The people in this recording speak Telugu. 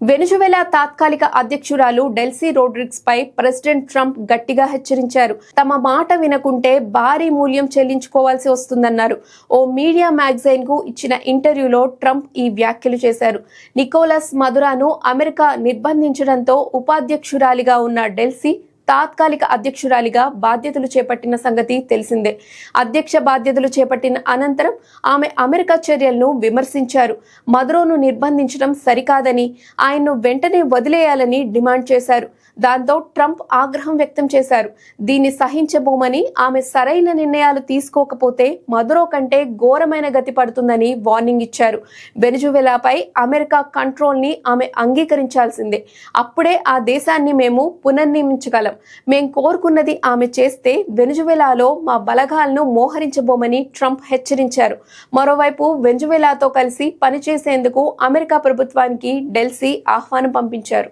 వెనిజువెలా తాత్కాలిక అధ్యక్షురాలు డెల్సీ రోడ్రిగ్స్ పై ప్రెసిడెంట్ ట్రంప్ గట్టిగా హెచ్చరించారు. తమ మాట వినకుంటే భారీ మూల్యం చెల్లించుకోవాల్సి వస్తుందన్నారు. ఓ మీడియా మ్యాగజైన్ కు ఇచ్చిన ఇంటర్వ్యూలో ట్రంప్ ఈ వ్యాఖ్యలు చేశారు. నికోలస్ మదురాను అమెరికా నిర్బంధించడంతో ఉపాధ్యక్షురాలిగా ఉన్న డెల్సీ తాత్కాలిక అధ్యక్షురాలిగా బాధ్యతలు చేపట్టిన సంగతి తెలిసిందే. అధ్యక్ష బాధ్యతలు చేపట్టిన అనంతరం ఆమె అమెరికా చర్యలను విమర్శించారు. మదురోను నిర్బంధించడం సరికాదని, ఆయన్ను వెంటనే వదిలేయాలని డిమాండ్ చేశారు. దాంతో ట్రంప్ ఆగ్రహం వ్యక్తం చేశారు. దీన్ని సహించబోమని, ఆమె సరైన నిర్ణయాలు తీసుకోకపోతే మదురో కంటే ఘోరమైన గతి పడుతుందని వార్నింగ్ ఇచ్చారు. వెనిజువెలాపై అమెరికా కంట్రోల్ ని ఆమె అంగీకరించాల్సిందే. అప్పుడే ఆ దేశాన్ని మేము పునర్నిర్మించగలం. మేం కోరుకున్నది ఆమె చేస్తే వెనిజువెలాలో మా బలగాలను మోహరించబోమని ట్రంప్ హెచ్చరించారు. మరోవైపు వెనిజువెలాతో కలిసి పనిచేసేందుకు అమెరికా ప్రభుత్వానికి డెల్సీ ఆహ్వానం పంపించారు.